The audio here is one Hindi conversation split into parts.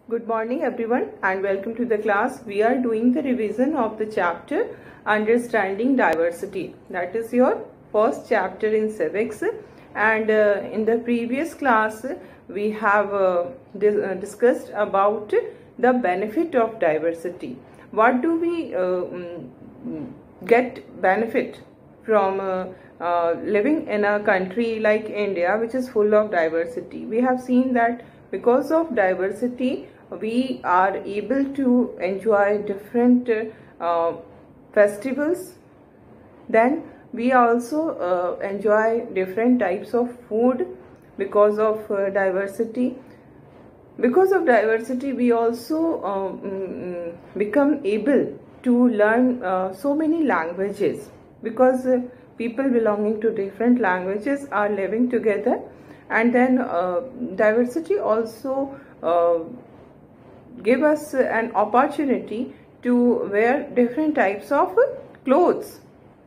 Good morning everyone and welcome to the class. We are doing the revision of the chapter Understanding Diversity. That is your first chapter in civics, and in the previous class we have discussed about the benefit of diversity. What do we get benefit from living in a country like India, which is full of diversity? We have seen that because of diversity we are able to enjoy different festivals. Then we also enjoy different types of food because of diversity. Because of diversity we also become able to learn so many languages, because people belonging to different languages are living together. And then diversity also give us an opportunity to wear different types of clothes.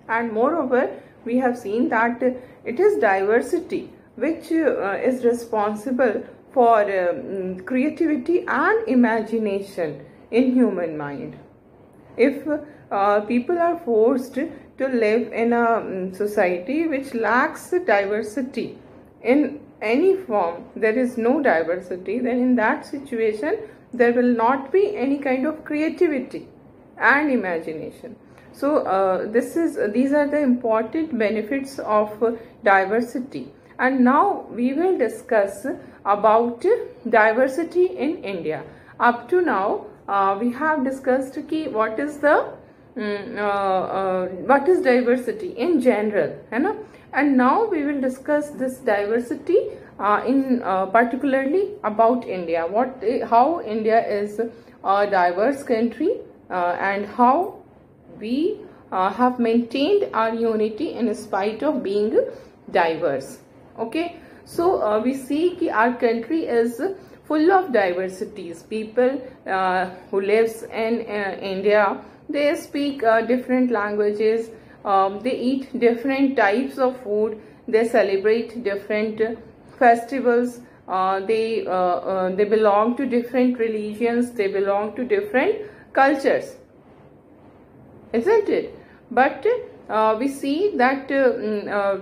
And moreover, we have seen that it is diversity which is responsible for creativity and imagination in human mind. If people are forced to live in a society which lacks diversity in any form, there is no diversity, then in that situation there will not be any kind of creativity and imagination. So these are the important benefits of diversity. And now we will discuss about diversity in India. Up to now we have discussed what is diversity in general, है ना? And now we will discuss this diversity in particularly about India. How India is a diverse country and how we have maintained our unity in spite of being diverse. Okay, so we see that our country is full of diversities. People who lives in India, they speak different languages, they eat different types of food, they celebrate different festivals, they belong to different religions, they belong to different cultures, isn't it? But we see that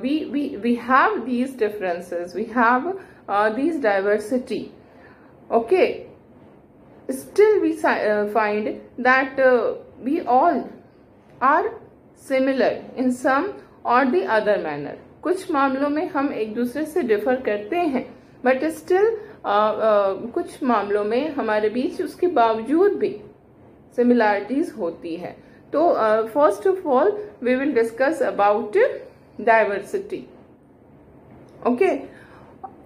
we have these differences, we have these diversity. Okay, still we find that we all are similar in some or the other manner. कुछ मामलों में हम एक दूसरे से डिफर करते हैं, बट स्टिल कुछ मामलों में हमारे बीच उसके बावजूद भी सिमिलैरिटीज होती है. तो first of all we will discuss about diversity. Okay,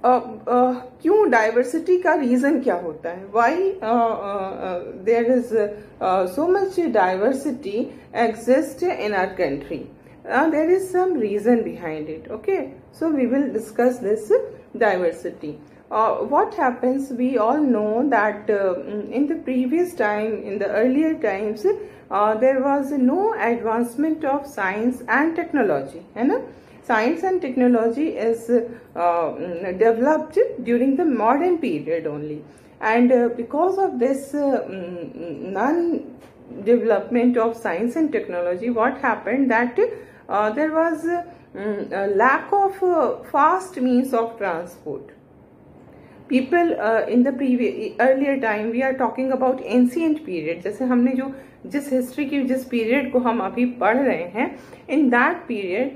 क्यों डाइवर्सिटी का रीजन क्या होता है? Why there is so much diversity exists in our country? There is some reason behind it. Okay, so we will discuss this diversity. What happens, we all know that in the previous time, in the earlier times, there was no advancement of science and technology, and science and technology is developed during the modern period only. And because of this non-development of science and technology, what happened that there was a lack of fast means of transport. People in the earlier time, we are talking about ancient period, जैसे हमने जो जिस हिस्ट्री की जिस पीरियड को हम अभी पढ़ रहे हैं, in that period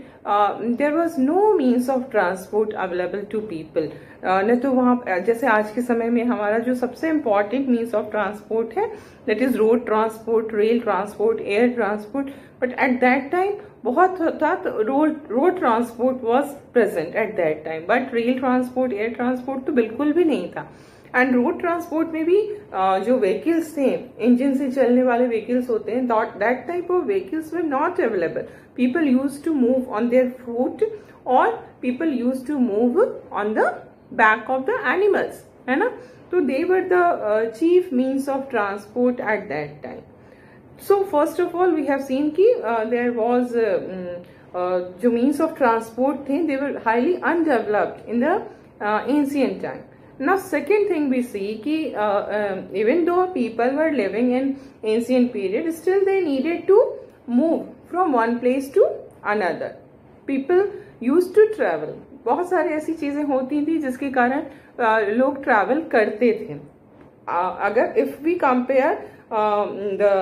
there was no means of transport available to people. न तो वहाँ जैसे आज के समय में हमारा जो सबसे इम्पॉर्टेंट मीन्स ऑफ ट्रांसपोर्ट है, that is road transport, rail transport, air transport. But at that time बहुत था, road transport was present at that time, but rail transport, air transport तो बिल्कुल भी नहीं था. एंड रोड ट्रांसपोर्ट में भी जो व्हीकल्स थे, इंजन से चलने वाले व्हीकल्स होते हैं, that type of vehicles were not available. People use to move on their foot और people use to move on the back of the animals, है ना? So they were the chief means of transport at that time. So first of all we have seen कि there was जो means of transport थे, they were highly undeveloped in the ancient time. Now second thing we see कि even though people were living in ancient period, still they needed to move from one place to another. People used to travel. बहुत सारी ऐसी चीजें होती थी जिसके कारण लोग ट्रैवल करते थे. अगर if we compare the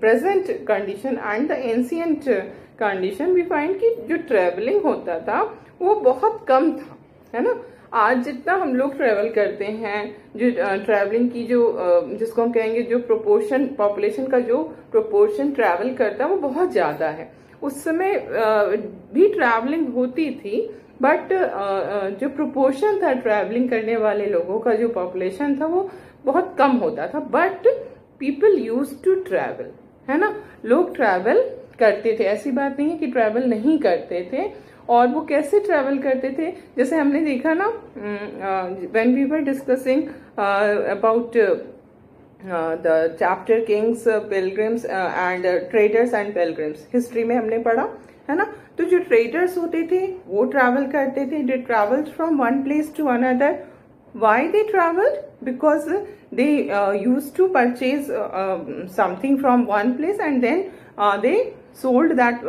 present condition and the ancient condition, we find कि जो ट्रेवलिंग होता था वो बहुत कम था, है ना. आज जितना हम लोग ट्रेवल करते हैं, जो ट्रैवलिंग की जो जिसको हम कहेंगे जो प्रोपोर्शन, पॉपुलेशन का जो प्रोपोर्शन ट्रैवल करता है वो बहुत ज्यादा है. उस समय भी ट्रैवलिंग होती थी, बट जो प्रोपोर्शन था ट्रैवलिंग करने वाले लोगों का, जो पॉपुलेशन था वो बहुत कम होता था. But people use to travel, है ना. लोग ट्रैवल करते थे, ऐसी बात नहीं है कि ट्रैवल नहीं करते थे. और वो कैसे ट्रैवल करते थे, जैसे हमने देखा ना when we were discussing about the chapter kings, pilgrims and traders and pilgrims, history में हमने पढ़ा, है ना. तो जो ट्रेडर्स होते थे वो ट्रैवल करते थे. They travel from one place to another. Why they traveled? Because they used to purchase something from one place and then they sold that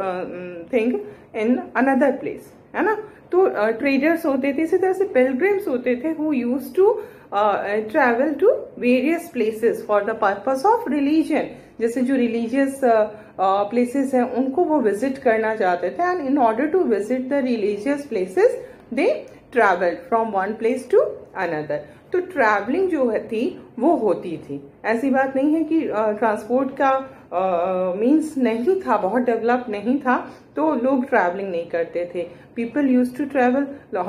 thing in another place, है ना. तो ट्रेडर्स होते थे. इसी तरह से पिलग्रिम्स होते थे who used to travel to various places for the purpose of religion. जैसे जो रिलीजियस प्लेसेस हैं उनको वो विजिट करना चाहते थे. And in order to visit the religious places they travelled from one place to another. तो ट्रैवलिंग जो थी वो होती थी. ऐसी बात नहीं है कि ट्रांसपोर्ट का मीन्स नहीं था, बहुत डेवलप नहीं था तो लोग ट्रैवलिंग नहीं करते थे. पीपल यूज टू ट्रैवल,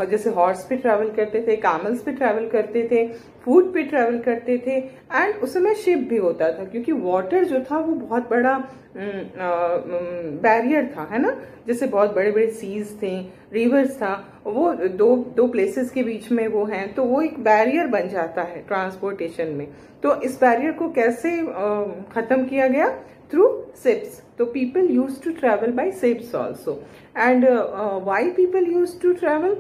जैसे हॉर्स पे ट्रैवल करते थे, कैमल्स पे ट्रैवल करते थे, फूट पे ट्रैवल करते थे. एंड उस समय शिप भी होता था क्योंकि वाटर जो था वो बहुत बड़ा बैरियर था, है ना. जैसे बहुत बड़े बड़े सीज थे, रिवर्स था, वो दो प्लेसेस के बीच में वो हैं, तो वो एक बैरियर बन जाता है ट्रांसपोर्टेशन में. तो इस बैरियर को कैसे खत्म किया गया? Through ships. तो people use to travel by ships also. And why people use to travel?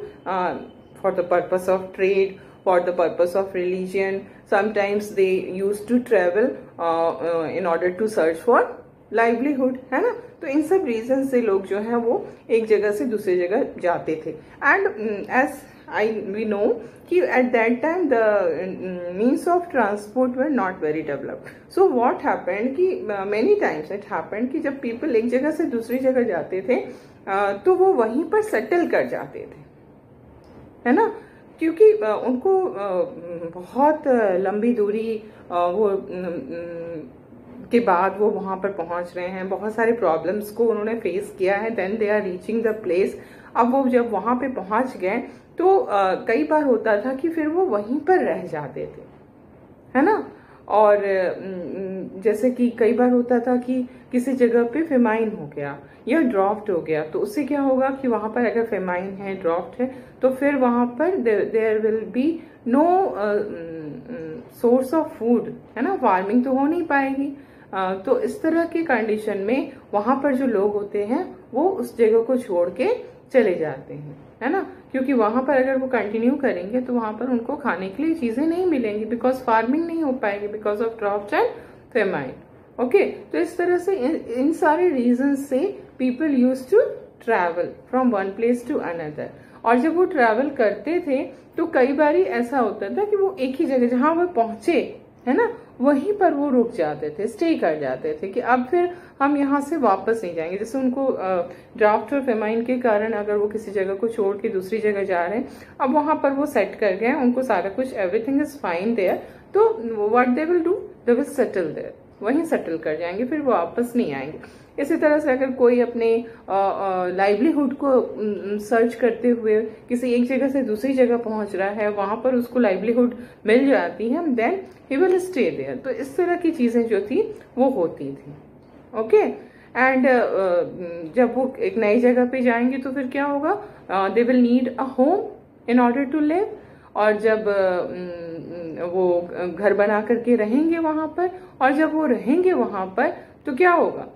For the purpose of trade, for the purpose of religion. Sometimes they used to travel in order to search for livelihood, है ना. तो इन सब रीजन से लोग जो है वो एक जगह से दूसरी जगह जाते थे. एंड एज we know कि at that time the means of transport were not very developed. So what happened कि many times it happened कि जब people एक जगह से दूसरी जगह जाते थे तो वो वहीं पर सेटल कर जाते थे, है ना. क्योंकि उनको बहुत लंबी दूरी वो के बाद वो वहां पर पहुंच रहे हैं, बहुत सारे प्रॉब्लम्स को उन्होंने फेस किया है. Then they are reaching the place. अब वो जब वहां पे पहुंच गए तो कई बार होता था कि फिर वो वहीं पर रह जाते थे, है ना. और जैसे कि कई बार होता था कि किसी जगह पे फेमाइन हो गया या ड्राफ्ट हो गया, तो उससे क्या होगा कि वहां पर अगर फेमाइन है, ड्राफ्ट है, तो फिर वहां पर there will be no source of food, है ना. फार्मिंग तो हो नहीं पाएगी. तो इस तरह की कंडीशन में वहां पर जो लोग होते हैं वो उस जगह को छोड़ के चले जाते हैं, है ना. क्योंकि वहां पर अगर वो कंटिन्यू करेंगे तो वहां पर उनको खाने के लिए चीजें नहीं मिलेंगी, बिकॉज फार्मिंग नहीं हो पाएगी because of drought and famine. Okay. तो इस तरह से इन सारे रीजन से people use to travel from one place to another. और जब वो ट्रैवल करते थे तो कई बार ऐसा होता था कि वो एक ही जगह जहां वो पहुंचे, है ना, वहीं पर वो रुक जाते थे, स्टे कर जाते थे कि अब फिर हम यहाँ से वापस नहीं जाएंगे. जैसे उनको ड्राफ्ट और फेमाइन के कारण अगर वो किसी जगह को छोड़ के दूसरी जगह जा रहे हैं, अब वहां पर वो सेट कर गए, उनको सारा कुछ एवरीथिंग इज फाइन देयर, तो what they will do, they will settle there, वहीं सेटल कर जाएंगे, फिर वो वापस नहीं आएंगे. इसी तरह से अगर कोई अपने लाइवलीहुड को सर्च करते हुए किसी एक जगह से दूसरी जगह पहुंच रहा है, वहां पर उसको लाइवलीहुड मिल जाती है, then he will stay there. तो इस तरह की चीजें जो थी वो होती थी. ओके. एंड जब वो एक नई जगह पे जाएंगे तो फिर क्या होगा? They will need a home in order to live. और जब वो घर बना करके रहेंगे वहां पर, और जब वो रहेंगे वहां पर तो क्या होगा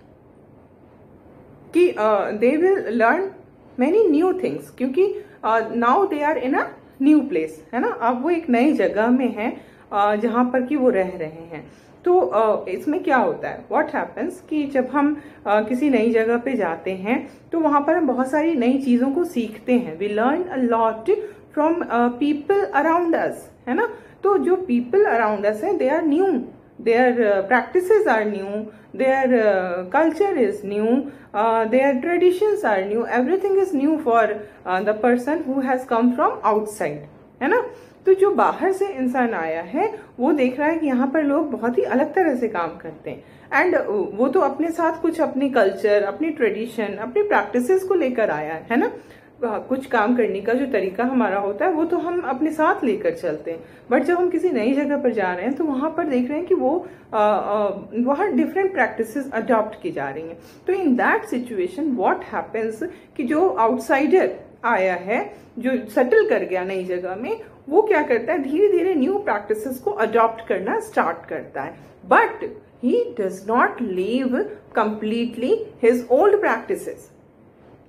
कि they will learn many new things, क्योंकि now they are in a new place, है ना। अब वो एक नई जगह में है जहां पर कि वो रह रहे हैं। तो इसमें क्या होता है, व्हाट हैपेंस कि जब हम किसी नई जगह पे जाते हैं तो वहां पर हम बहुत सारी नई चीजों को सीखते हैं। We learn a lot from people around us, है ना। तो जो पीपल अराउंड अस है, they are new, their practices are new, their culture is new, their traditions are new, everything is new for the person who has come from outside, है ना। तो जो बाहर से इंसान आया है वो देख रहा है कि यहाँ पर लोग बहुत ही अलग तरह से काम करते हैं, एंड वो तो अपने साथ कुछ अपनी कल्चर, अपनी ट्रेडिशन, अपनी प्रैक्टिसेस को लेकर आया है ना। कुछ काम करने का जो तरीका हमारा होता है वो तो हम अपने साथ लेकर चलते हैं, बट जब हम किसी नई जगह पर जा रहे हैं तो वहां पर देख रहे हैं कि वो वहाँ डिफरेंट प्रैक्टिसेस अडॉप्ट की जा रही हैं। तो in that situation what happens कि जो आउटसाइडर आया है, जो सेटल कर गया नई जगह में, वो क्या करता है, धीरे धीरे न्यू प्रैक्टिसेस को अडॉप्ट करना स्टार्ट करता है, but he does not leave completely his old practices.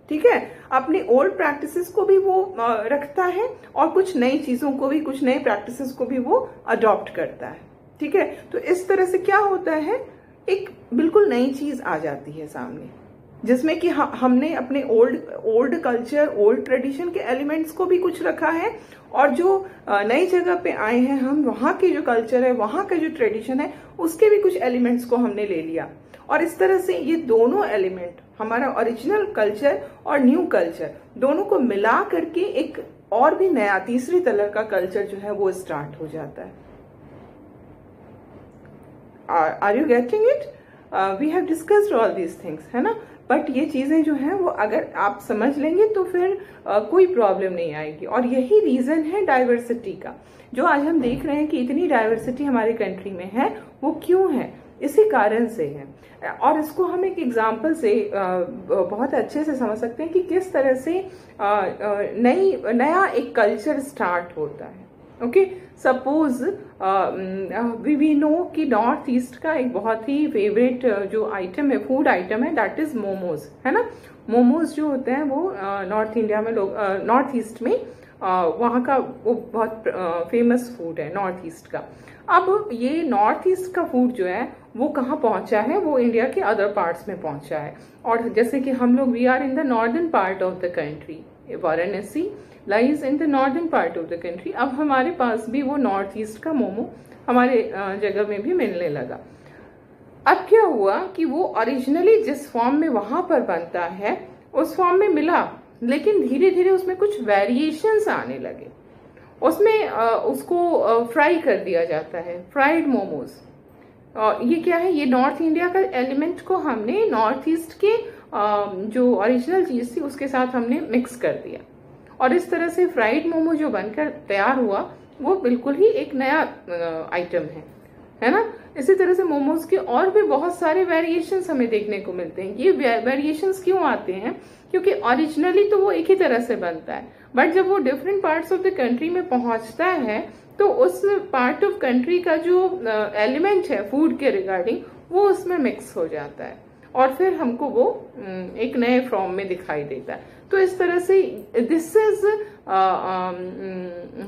ठीक है, अपनी ओल्ड प्रैक्टिसेस को भी वो रखता है और कुछ नई चीजों को भी, कुछ नई प्रैक्टिसेस को भी वो अडॉप्ट करता है। ठीक है, तो इस तरह से क्या होता है, एक बिल्कुल नई चीज आ जाती है सामने, जिसमें कि हमने अपने ओल्ड कल्चर, ओल्ड ट्रेडिशन के एलिमेंट्स को भी कुछ रखा है, और जो नई जगह पे आए हैं हम, वहां की जो कल्चर है, वहां का जो ट्रेडिशन है, उसके भी कुछ एलिमेंट्स को हमने ले लिया। और इस तरह से ये दोनों एलिमेंट, हमारा ओरिजिनल कल्चर और न्यू कल्चर, दोनों को मिला करके एक और भी नया तीसरी तरह का कल्चर जो है वो स्टार्ट हो जाता है। Are you getting it? We have discussed all these things, है ना। बट ये चीजें जो हैं वो अगर आप समझ लेंगे तो फिर कोई प्रॉब्लम नहीं आएगी। और यही रीजन है डाइवर्सिटी का, जो आज हम देख रहे हैं कि इतनी डाइवर्सिटी हमारे कंट्री में है, वो क्यों है, इसी कारण से है। और इसको हम एक एग्जाम्पल से बहुत अच्छे से समझ सकते हैं कि किस तरह से नया एक कल्चर स्टार्ट होता है। ओके, सपोज वी नो कि नॉर्थ ईस्ट का एक बहुत ही फेवरेट जो आइटम है, फूड आइटम है, दैट इज मोमोज, है ना। मोमोज जो होते हैं वो नॉर्थ इंडिया में लोग, नॉर्थ ईस्ट में वहाँ का वो बहुत फेमस फूड है नॉर्थ ईस्ट का। अब ये नॉर्थ ईस्ट का फूड जो है वो कहाँ पहुंचा है, वो इंडिया के अदर पार्ट्स में पहुंचा है। और जैसे कि हम लोग, we are in the northern part of the country, Varanasi lies in the northern part of the country. अब हमारे पास भी वो नॉर्थ ईस्ट का मोमो हमारे जगह में भी मिलने लगा। अब क्या हुआ कि वो ओरिजिनली जिस फॉर्म में वहां पर बनता है उस फॉर्म में मिला, लेकिन धीरे धीरे उसमें कुछ वेरिएशंस आने लगे। उसमें उसको फ्राई कर दिया जाता है, फ्राइड मोमोज। ये क्या है, ये नॉर्थ इंडिया का एलिमेंट को हमने नॉर्थ ईस्ट के जो ओरिजिनल चीज थी उसके साथ हमने मिक्स कर दिया, और इस तरह से फ्राइड मोमो जो बनकर तैयार हुआ वो बिल्कुल ही एक नया आइटम है ना। इसी तरह से मोमोज के और भी बहुत सारे वेरिएशंस हमें देखने को मिलते हैं। ये वेरिएशंस क्यों आते हैं, क्योंकि ओरिजिनली तो वो एक ही तरह से बनता है, बट जब वो different parts of the country में पहुंचता है तो उस पार्ट ऑफ कंट्री का जो एलिमेंट है फूड के रिगार्डिंग, वो उसमें मिक्स हो जाता है और फिर हमको वो एक नए फॉर्म में दिखाई देता है। तो इस तरह से this is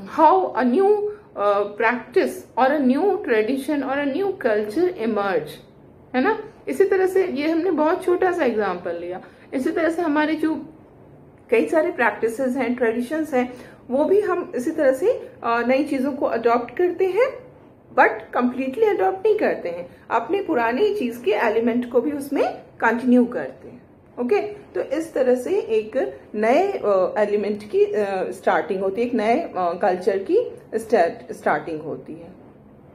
how a new practice और अ न्यू ट्रेडिशन और अ न्यू कल्चर इमर्ज, है ना। इसी तरह से ये हमने बहुत छोटा सा एग्जांपल लिया। इसी तरह से हमारे जो कई सारे प्रैक्टिसेस हैं, ट्रेडिशंस हैं, वो भी हम इसी तरह से नई चीजों को अडॉप्ट करते हैं, बट कंप्लीटली अडॉप्ट नहीं करते हैं, अपनी पुरानी चीज के एलिमेंट को भी उसमें कंटिन्यू करते हैं। ओके, तो इस तरह से एक नए एलिमेंट की स्टार्टिंग होती है, एक नए कल्चर की स्टार्टिंग होती है।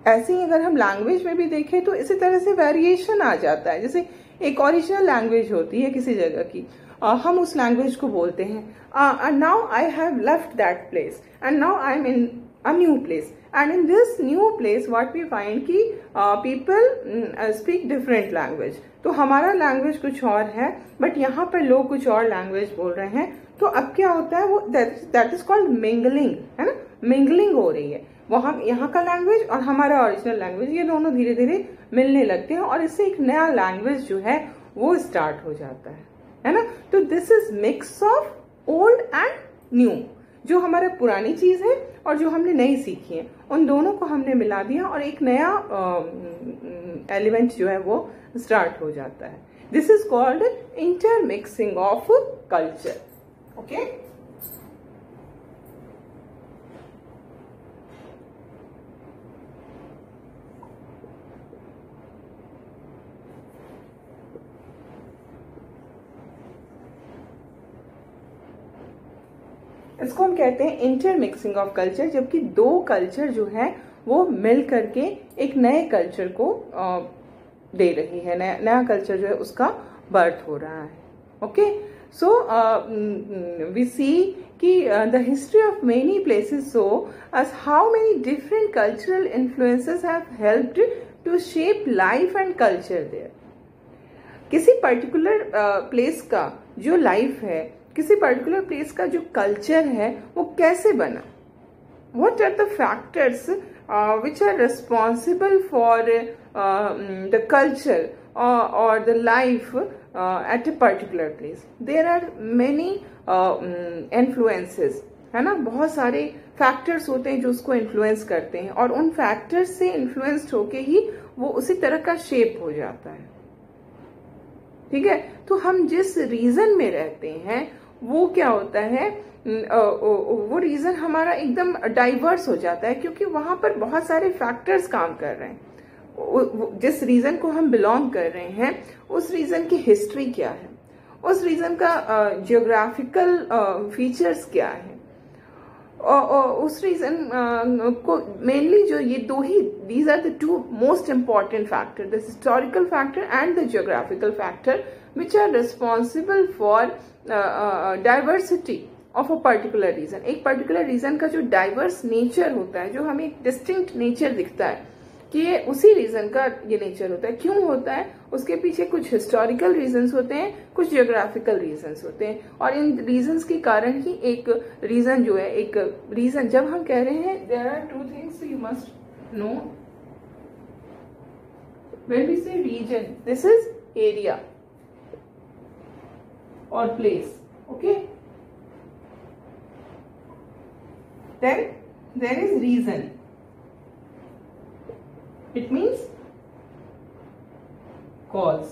ऐसे ही अगर हम लैंग्वेज में भी देखें तो इसी तरह से वेरिएशन आ जाता है। जैसे एक ओरिजिनल लैंग्वेज होती है किसी जगह की, हम उस लैंग्वेज को बोलते हैं, now I have left that place and now I am in a new place, and in this new place what we find कि पीपल स्पीक डिफरेंट लैंग्वेज। तो हमारा लैंग्वेज कुछ और है, बट यहाँ पर लोग कुछ और लैंग्वेज बोल रहे हैं। तो अब क्या होता है, वो दैट इज कॉल्ड मिंगलिंग, है ना। मिंगलिंग हो रही है, वहां यहाँ का लैंग्वेज और हमारा ओरिजिनल लैंग्वेज, ये दोनों धीरे धीरे मिलने लगते हैं और इससे एक नया लैंग्वेज जो है वो स्टार्ट हो जाता है ना। तो this is mix of old and new. जो हमारा पुरानी चीज है और जो हमने नई सीखी है, उन दोनों को हमने मिला दिया और एक नया एलिमेंट जो है वो स्टार्ट हो जाता है. This is called intermixing of culture. Okay, इसको हम कहते हैं इंटरमिक्सिंग ऑफ कल्चर, जबकि दो कल्चर जो है वो मिल करके एक नए कल्चर को दे रही है, नया कल्चर जो है उसका बर्थ हो रहा है. ओके, सो वी सी कि the history of many places show us how many different cultural influences have helped to shape life and culture there. किसी पर्टिकुलर प्लेस का जो लाइफ है, किसी पर्टिकुलर प्लेस का जो कल्चर है वो कैसे बना. What are the factors which are responsible for the culture or the life at a particular place? There are many influences, है ना. बहुत सारे फैक्टर्स होते हैं जो उसको इन्फ्लुएंस करते हैं और उन फैक्टर्स से इन्फ्लुएंस्ड होके ही वो उसी तरह का शेप हो जाता है. ठीक है, तो हम जिस रीजन में रहते हैं वो क्या होता है, वो रीजन हमारा एकदम डाइवर्स हो जाता है क्योंकि वहां पर बहुत सारे फैक्टर्स काम कर रहे हैं. जिस रीजन को हम बिलोंग कर रहे हैं उस रीजन की हिस्ट्री क्या है, उस रीजन का जियोग्राफिकल फीचर्स क्या है, उस रीजन को मेनली जो ये दो ही, these are the two most important factor, the historical factor and the geographical factor which are responsible for diversity of a particular region. एक पर्टिकुलर रीजन का जो डाइवर्स नेचर होता है, जो हमें एक डिस्टिंक्ट नेचर दिखता है कि ये उसी रीजन का ये नेचर होता है. क्यों होता है, उसके पीछे कुछ हिस्टोरिकल रीजंस होते हैं, कुछ जियोग्राफिकल रीजंस होते हैं और इन रीजंस के कारण ही एक रीजन जो है, एक रीजन जब हम कह रहे हैं, there are two things you must know when we say region. This is area or place. Okay, then there is reason. It means cause.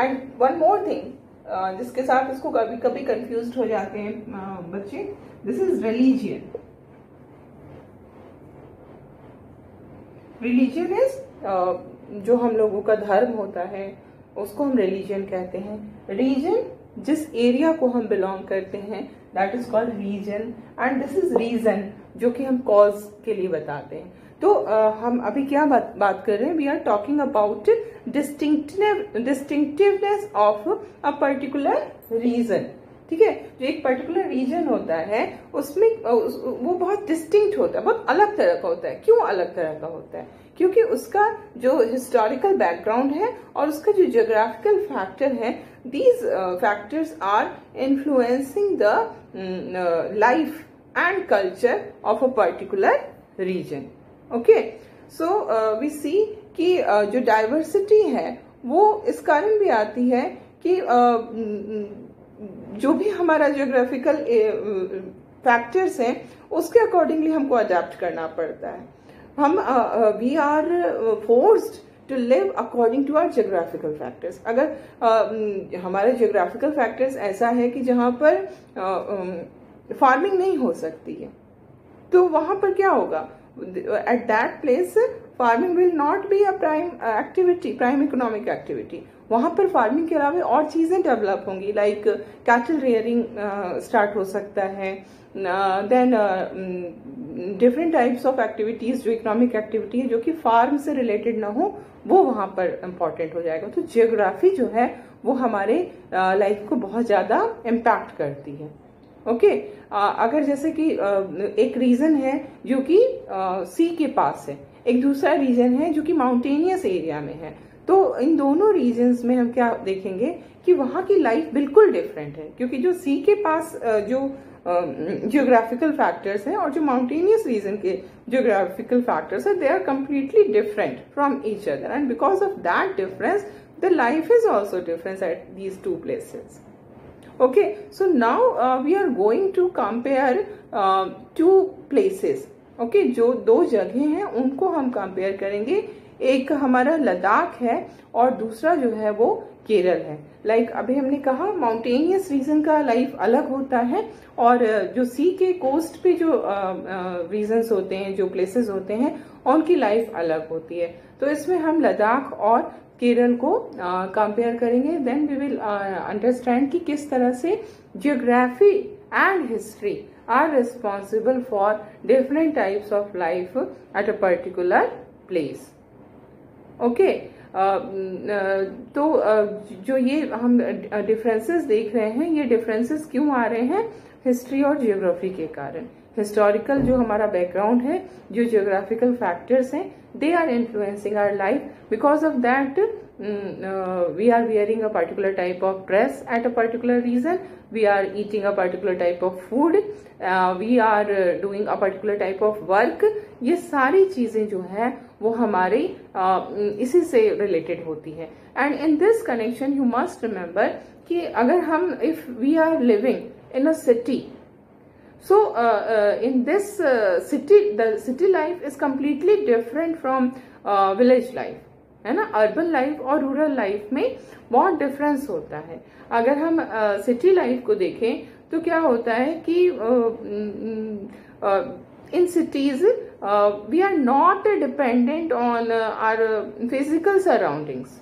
And one more thing, जिसके साथ इसको कभी कभी कंफ्यूज्ड हो जाते हैं बच्चे, this is religion. Religion is जो हम लोगों का धर्म होता है उसको हम रिलीजन कहते हैं. रीजन जिस एरिया को हम बिलोंग करते हैं that is called region and this is region जो कि हम कॉज के लिए बताते हैं. तो हम अभी क्या बात कर रहे हैं, we are talking about distinctiveness of a particular region. ठीक है, जो एक पर्टिकुलर रीजन होता है उसमें वो बहुत डिस्टिंक्ट होता है, बहुत अलग तरह का होता है. क्यों अलग तरह का होता है, क्योंकि उसका जो हिस्टोरिकल बैकग्राउंड है और उसका जो जियोग्राफिकल फैक्टर है, these factors are influencing the life and culture of a particular region. Okay, so we see कि जो डाइवर्सिटी है वो इस कारण भी आती है कि जो भी हमारा जियोग्राफिकल फैक्टर्स हैं उसके अकॉर्डिंगली हमको अडेप्ट करना पड़ता है. हम we are forced to live according to our geographical factors. अगर हमारे geographical factors ऐसा है कि जहां पर फार्मिंग नहीं हो सकती है तो वहां पर क्या होगा, at that place farming will not be a prime activity, prime economic activity. वहां पर फार्मिंग के अलावा और चीजें डेवलप होंगी, लाइक कैटल रेयरिंग स्टार्ट हो सकता है, then different types of activities जो इकोनॉमिक एक्टिविटी है जो कि फार्म से रिलेटेड ना हो वो वहां पर इम्पोर्टेंट हो जाएगा. तो जियोग्राफी जो है वो हमारे लाइफ को बहुत ज्यादा इम्पैक्ट करती है. ओके, अगर जैसे कि एक रीजन है जो कि सी के पास है, एक दूसरा रीजन है जो कि माउंटेनियस एरिया में है, तो इन दोनों रीजन्स में हम क्या देखेंगे कि वहां की लाइफ बिल्कुल डिफरेंट है, क्योंकि जो सी के पास जो जियोग्राफिकल फैक्टर्स हैं और जो माउंटेनियस रीजन के जियोग्राफिकल फैक्टर्स हैं, they are completely different from each other and because of that difference the life is also different at these two places. Okay, so now we are going to compare two places. Okay, जो दो जगह हैं उनको हम कंपेयर करेंगे. एक हमारा लद्दाख है और दूसरा जो है वो केरल है. लाइक अभी हमने कहा माउंटेनियस रीजन का लाइफ अलग होता है और जो सी के कोस्ट पे जो रीजन्स होते हैं, जो प्लेसेस होते हैं, उनकी लाइफ अलग होती है. तो इसमें हम लद्दाख और केरल को कंपेयर करेंगे. देन वी विल अंडरस्टैंड कि किस तरह से geography and history are responsible for different types of life at a particular place. Okay, तो जो ये हम डिफरेंसेस देख रहे हैं, ये डिफरेंसेस क्यों आ रहे हैं? हिस्ट्री और जियोग्राफी के कारण. हिस्टोरिकल जो हमारा बैकग्राउंड है, जो जियोग्राफिकल फैक्टर्स हैं, they are influencing our life. Because of that, we are wearing a particular type of dress at a particular region, we are eating a particular type of food, we are doing a particular type of work. ये सारी चीजें जो है वो हमारे इसी से रिलेटेड होती है. And in this connection you must remember कि अगर हम if we are living in a city, so in this city, the city life is completely different from village life, है ना. अर्बन लाइफ और रूरल लाइफ में बहुत डिफरेंस होता है. अगर हम सिटी लाइफ को देखें तो क्या होता है कि in cities we are not dependent on our physical surroundings.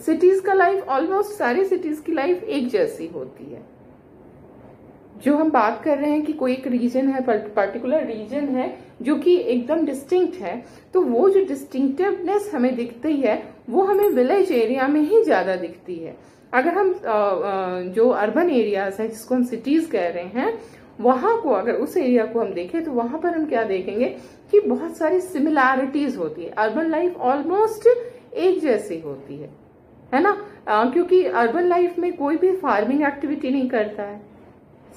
Cities का लाइफ, ऑलमोस्ट सारी सिटीज की लाइफ एक जैसी होती है. जो हम बात कर रहे हैं कि कोई एक रीजन है, पर्टिकुलर रीजन है जो कि एकदम डिस्टिंक्ट है, तो वो जो डिस्टिंक्टिवनेस हमें दिखती है वो हमें विलेज एरिया में ही ज्यादा दिखती है. अगर हम जो अर्बन एरियाज हैं जिसको हम सिटीज कह रहे हैं, वहां को अगर उस एरिया को हम देखें तो वहां पर हम क्या देखेंगे कि बहुत सारी सिमिलैरिटीज होती है. अर्बन लाइफ ऑलमोस्ट एक जैसी होती है ना. क्योंकि अर्बन लाइफ में कोई भी फार्मिंग एक्टिविटी नहीं करता है.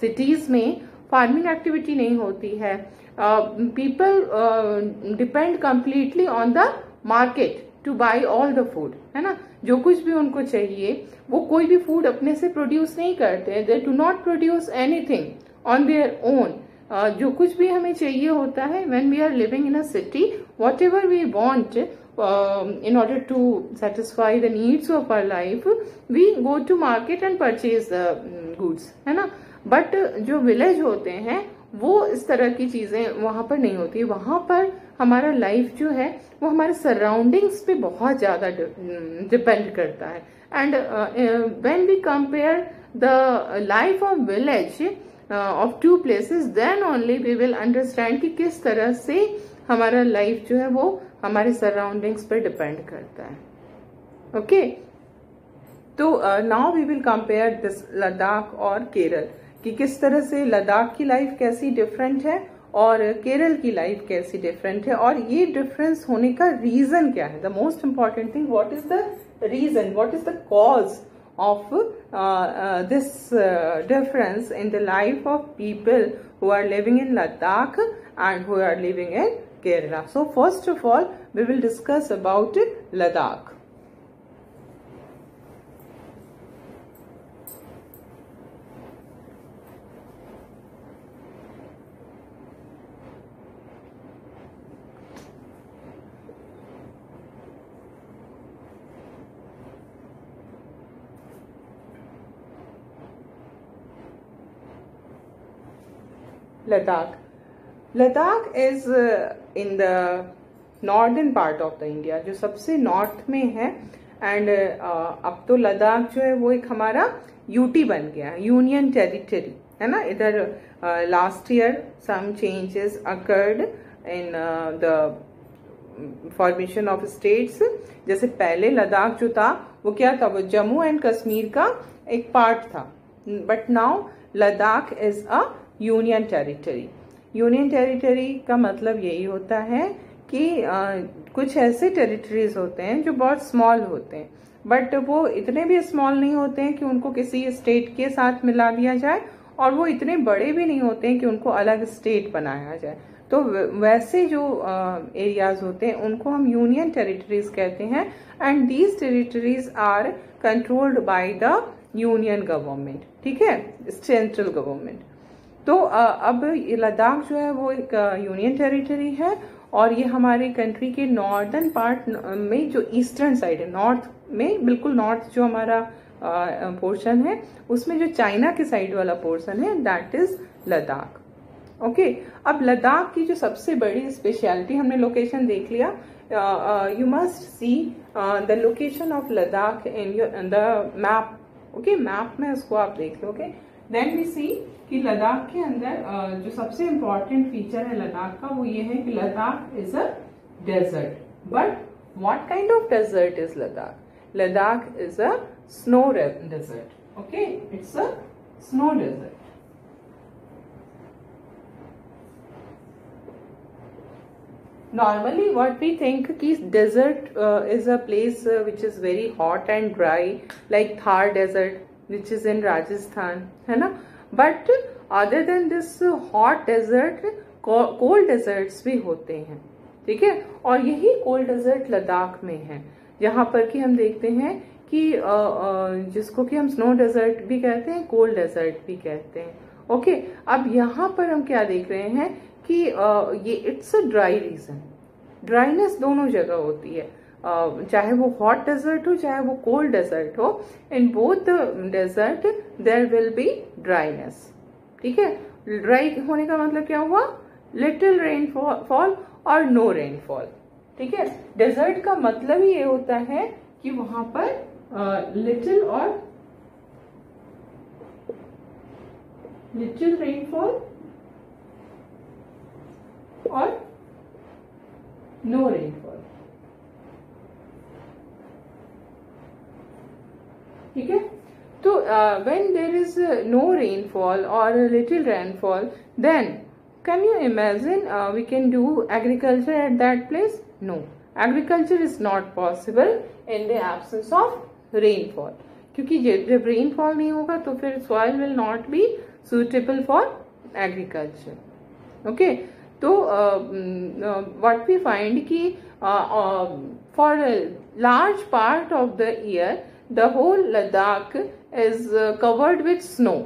सिटीज में फार्मिंग एक्टिविटी नहीं होती है. People depend completely on the market to buy all the food, है ना. जो कुछ भी उनको चाहिए वो कोई भी फूड अपने से प्रोड्यूस नहीं करते. They do not produce anything on their own. जो कुछ भी हमें चाहिए होता है when we are living in a city, whatever we want in order to satisfy the needs of our life, we go to market and purchase the goods, है ना. बट जो विलेज होते हैं वो इस तरह की चीजें वहां पर नहीं होती. वहां पर हमारा लाइफ जो है वो हमारे सराउंडिंग्स पे बहुत ज्यादा डिपेंड करता है. And when we compare the life of village of two places, then only we will understand कि किस तरह से हमारा लाइफ जो है वो हमारे सराउंडिंग्स पर डिपेंड करता है. ओके, तो now we will compare this Ladakh और केरल, कि किस तरह से लद्दाख की लाइफ कैसी डिफरेंट है और केरल की लाइफ कैसी डिफरेंट है, और ये डिफरेंस होने का रीजन क्या है. The most important thing, what is the reason, what is the cause of this difference in the life of people who are living in Ladakh and who are living in Kerala. So first of all, we will discuss about Ladakh. Ladakh is in the northern part of the India, जो सबसे नॉर्थ में है. एंड अब तो लद्दाख जो है वो एक हमारा यूटी बन गया, यूनियन टेरिटरी, है ना. इधर last year some changes occurred in the formation of states. जैसे पहले लद्दाख जो था वो क्या था, वो जम्मू एंड कश्मीर का एक पार्ट था. But now Ladakh is a union territory. Union territory का मतलब यही होता है कि कुछ ऐसे टेरिटरीज होते हैं जो बहुत स्मॉल होते हैं, बट वो इतने भी स्मॉल नहीं होते हैं कि उनको किसी स्टेट के साथ मिला दिया जाए, और वो इतने बड़े भी नहीं होते हैं कि उनको अलग स्टेट बनाया जाए. तो वैसे जो एरियाज होते हैं उनको हम यूनियन टेरिटरीज कहते हैं. And these territories are controlled by the union government, ठीक है, सेंट्रल गवर्नमेंट। तो अब लद्दाख जो है वो एक यूनियन टेरिटरी है और ये हमारे कंट्री के नॉर्दर्न पार्ट में जो ईस्टर्न साइड है, नॉर्थ में बिल्कुल नॉर्थ जो हमारा पोर्शन है उसमें जो चाइना के साइड वाला पोर्शन है दैट इज लद्दाख। ओके, अब लद्दाख की जो सबसे बड़ी स्पेशलिटी, हमने लोकेशन देख लिया, you must see the location of Ladakh in the map. Okay, map में उसको आप देख लोगे, देन वी सी कि लद्दाख के अंदर जो सबसे इंपॉर्टेंट फीचर है लद्दाख का वो ये है कि Ladakh is a desert. But what kind of desert is Ladakh? Ladakh is a snow desert. Okay, it's a snow desert. Normally, what we think कि desert is a place which is very hot and dry, like Thar Desert, which is in Rajasthan, है ना? But other than this hot desert, cold deserts भी होते हैं, ठीक है? और यही cold desert लद्दाख में है, जहाँ पर कि हम देखते हैं कि जिसको कि हम स्नो डेजर्ट भी कहते हैं, कोल्ड डेजर्ट भी कहते हैं। ओके, अब यहाँ पर हम क्या देख रहे हैं कि ये it's a dry region, dryness दोनों जगह होती है, चाहे वो हॉट डेजर्ट हो चाहे वो कोल्ड डेजर्ट हो, in both desert there will be dryness, ठीक है। ड्राई होने का मतलब क्या हुआ? लिटिल रेनफॉल और नो रेनफॉल, ठीक है। डेजर्ट का मतलब ही ये होता है कि वहां पर लिटिल रेनफॉल और नो रेनफॉल, ठीक है। तो when there is no rainfall और little rainfall, then can you imagine we can do agriculture at that place? No, agriculture is not possible in the absence of rainfall, क्योंकि जब rainfall नहीं होगा तो फिर soil will not be suitable for agriculture. Okay, तो what we find कि for a large part of the year the whole Ladakh is covered with snow,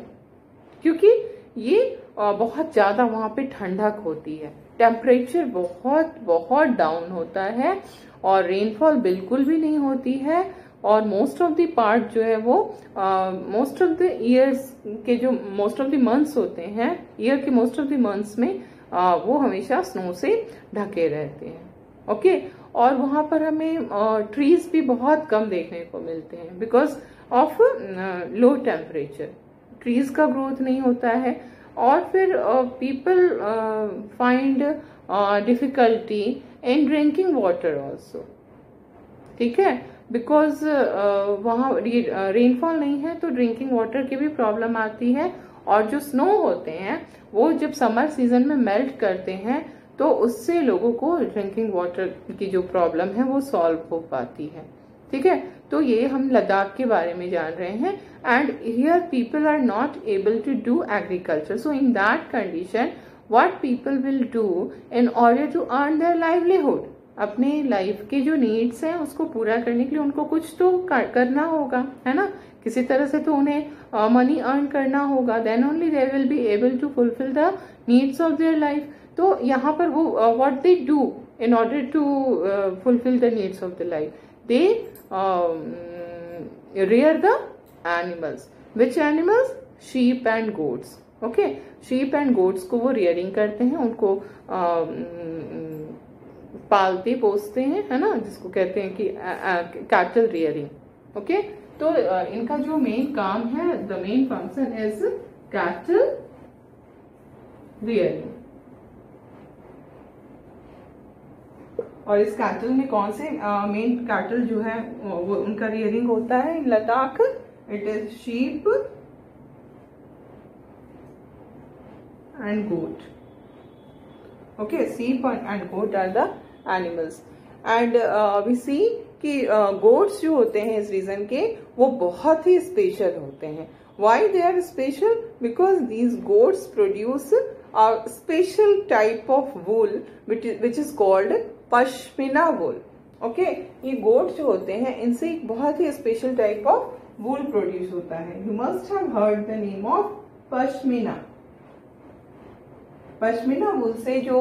क्योंकि ये बहुत ज्यादा वहां पे ठंडक होती है, टेम्परेचर बहुत बहुत डाउन होता है और रेनफॉल बिल्कुल भी नहीं होती है। और मोस्ट ऑफ द पार्ट जो है वो मोस्ट ऑफ द ईयर्स के जो मोस्ट ऑफ द मंथ्स होते हैं, ईयर के मोस्ट ऑफ द मंथ्स में वो हमेशा स्नो से ढके रहते हैं। ओके, और वहां पर हमें ट्रीज भी बहुत कम देखने को मिलते हैं because of low temperature, trees का ग्रोथ नहीं होता है। और फिर people find difficulty in drinking water also, ठीक है, बिकॉज वहाँ रेनफॉल नहीं है तो ड्रिंकिंग वाटर की भी प्रॉब्लम आती है। और जो स्नो होते हैं वो जब समर सीजन में मेल्ट करते हैं तो उससे लोगों को ड्रिंकिंग वाटर की जो प्रॉब्लम है वो सॉल्व हो पाती है, ठीक है। तो ये हम लद्दाख के बारे में जान रहे हैं। And here people are not able to do agriculture, so in that condition what people will do in order to earn their livelihood, अपने लाइफ के जो नीड्स हैं उसको पूरा करने के लिए उनको कुछ तो करना होगा, है ना, किसी तरह से तो उन्हें मनी अर्न करना होगा, then only they will be able to fulfil the needs of their life. तो यहाँ पर वो what they do in order to fulfil the needs of the life, they rear the animals. Which animals? Sheep and goats. Okay, sheep and goats को वो rearing करते हैं, उनको पालते पोसते हैं, है ना, जिसको कहते हैं कि cattle rearing. Okay, तो इनका जो मेन काम है, the main function is cattle rearing. और इस कैटल में कौन से मेन कैटल जो है वो उनका रियरिंग होता है in Ladakh? It is sheep and goat. Okay, sheep and goat are the animals. And we see कि गोट्स जो होते हैं इस रीजन के वो बहुत ही स्पेशल होते हैं। Why they are special? Because these goats produce a special type of wool which is called pashmina wool. Okay, ये गोट जो होते हैं इनसे एक बहुत ही special type of wool produce होता है। You must have heard the name of pashmina. Pashmina wool से जो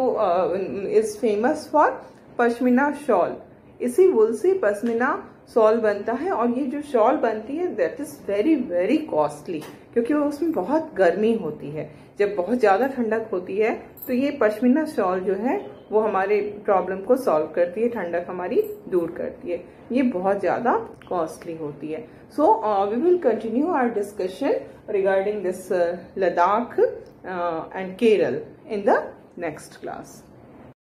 is famous for pashmina shawl, इसी वूल से पश्मीना शॉल बनता है। और ये जो शॉल बनती है that is very very costly, क्योंकि उसमें बहुत गर्मी होती है। जब बहुत ज्यादा ठंडक होती है तो ये पश्मीना शॉल जो है वो हमारे प्रॉब्लम को सॉल्व करती है, ठंडक हमारी दूर करती है। ये बहुत ज्यादा कॉस्टली होती है। So we will continue our discussion regarding this Ladakh and Kerala in the next class.